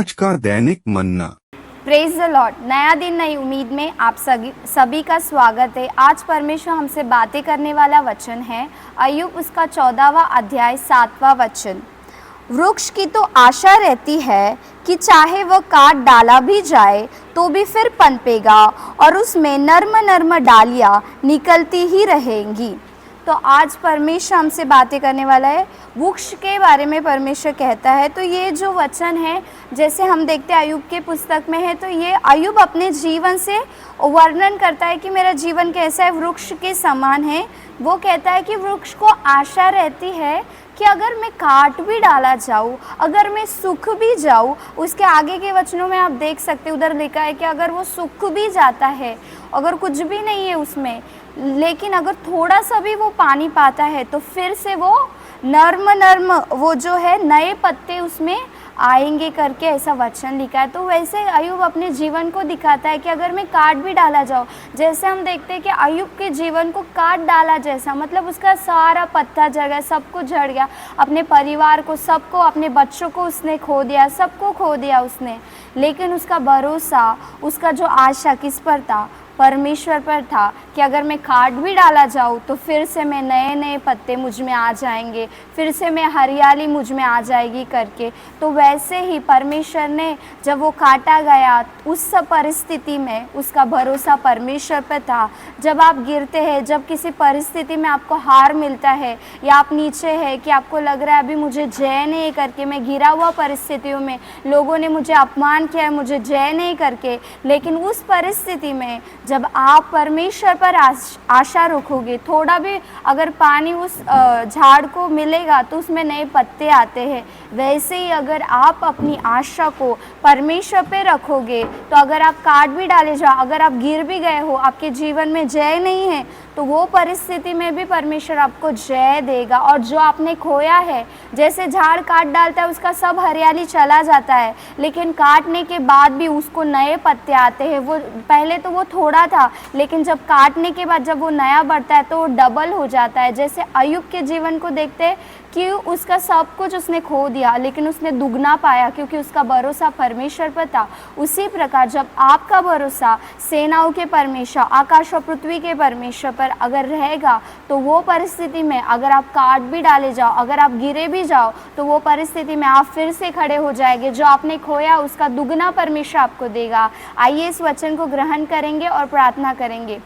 आज का दैनिक मन्ना। Praise the Lord. नया दिन नई उम्मीद में आप सभी का स्वागत है। आज परमेश्वर हमसे बातें करने वाला वचन है अय्यूब उसका 14वां अध्याय 7वां वचन। वृक्ष की तो आशा रहती है कि चाहे वह काट डाला भी जाए तो भी फिर पनपेगा और उसमें नर्म नर्म डालियाँ निकलती ही रहेंगी। तो आज परमेश्वर हमसे बातें करने वाला है, वृक्ष के बारे में परमेश्वर कहता है। तो ये जो वचन है, जैसे हम देखते हैं अय्यूब के पुस्तक में है, तो ये अय्यूब अपने जीवन से वर्णन करता है कि मेरा जीवन कैसा है, वृक्ष के समान है। वो कहता है कि वृक्ष को आशा रहती है कि अगर मैं काट भी डाला जाऊँ, अगर मैं सूख भी जाऊँ, उसके आगे के वचनों में आप देख सकते, उधर लिखा है कि अगर वो सूख भी जाता है, अगर कुछ भी नहीं है उसमें, लेकिन अगर थोड़ा सा भी वो पानी पाता है तो फिर से वो नर्म वो जो है नए पत्ते उसमें आएंगे करके ऐसा वचन लिखा है। तो वैसे अय्यूब अपने जीवन को दिखाता है कि अगर मैं काट भी डाला जाऊँ, जैसे हम देखते हैं कि अय्यूब के जीवन को काट डाला जैसा, मतलब उसका सारा पत्ता जल गया, सब कुछ झड़ गया, अपने परिवार को, सबको, अपने बच्चों को उसने खो दिया, सबको खो दिया उसने। लेकिन उसका भरोसा, उसका जो आशा किस पर था? परमेश्वर पर था कि अगर मैं काट भी डाला जाऊँ तो फिर से मैं नए नए पत्ते मुझ में आ जाएंगे, फिर से मैं हरियाली मुझ में आ जाएगी करके। तो वैसे ही परमेश्वर ने जब वो काटा गया उस परिस्थिति में उसका भरोसा परमेश्वर पर था। जब आप गिरते हैं, जब किसी परिस्थिति में आपको हार मिलता है या आप नीचे है कि आपको लग रहा है अभी मुझे जय नहीं करके, मैं गिरा हुआ परिस्थितियों में, लोगों ने मुझे अपमान किया है, मुझे जय नहीं करके, लेकिन उस परिस्थिति में जब आप परमेश्वर पर आशा रखोगे, थोड़ा भी अगर पानी उस झाड़ को मिलेगा तो उसमें नए पत्ते आते हैं। वैसे ही अगर आप अपनी आशा को परमेश्वर पे रखोगे तो अगर आप काट भी डाले जाओ, अगर आप गिर भी गए हो, आपके जीवन में जय नहीं है, तो वो परिस्थिति में भी परमेश्वर आपको जय देगा। और जो आपने खोया है, जैसे झाड़ काट डालता है उसका सब हरियाली चला जाता है, लेकिन काटने के बाद भी उसको नए पत्ते आते हैं। वो पहले तो वो थोड़ा था, लेकिन जब काटने के बाद जब वो नया बढ़ता है तो वो डबल हो जाता है। जैसे अय्यूब के जीवन को देखते हैं कि उसका सब कुछ उसने खो दिया, लेकिन उसने दुगना पाया क्योंकि उसका भरोसा परमेश्वर पर था। उसी प्रकार जब आपका भरोसा सेनाओं के परमेश्वर, आकाश और पृथ्वी के परमेश्वर पर अगर रहेगा तो वो परिस्थिति में अगर आप काट भी डाले जाओ, अगर आप गिरे भी जाओ, तो वो परिस्थिति में आप फिर से खड़े हो जाएंगे। जो आपने खोया उसका दुगना परमेश्वर आपको देगा। आइए इस वचन को ग्रहण करेंगे और प्रार्थना करेंगे।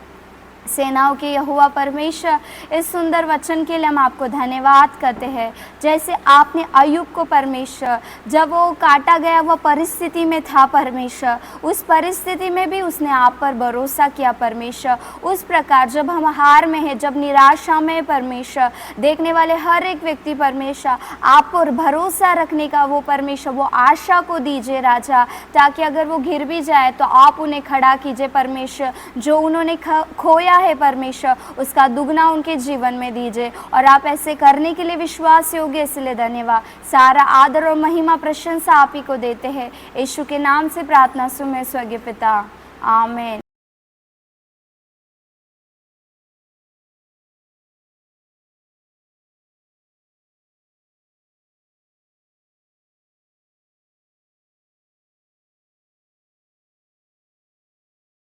सेनाओं के यहोवा परमेश्वर, इस सुंदर वचन के लिए हम आपको धन्यवाद करते हैं। जैसे आपने अय्यूब को परमेश्वर, जब वो काटा गया वह परिस्थिति में था परमेश्वर, उस परिस्थिति में भी उसने आप पर भरोसा किया परमेश्वर। उस प्रकार जब हम हार में हैं, जब निराशा में है परमेश्वर, देखने वाले हर एक व्यक्ति परमेश्वर आप पर भरोसा रखने का वो परमेश्वर, वो आशा को दीजिए राजा, ताकि अगर वो गिर भी जाए तो आप उन्हें खड़ा कीजिए परमेश्वर। जो उन्होंने खोया है परमेश्वर, उसका दुगना उनके जीवन में दीजिए। और आप ऐसे करने के लिए विश्वास योग्य, इसलिए धन्यवाद। सारा आदर और महिमा प्रशंसा आप ही को देते हैं। यीशु के नाम से प्रार्थना सुने स्वर्गीय पिता, आमीन।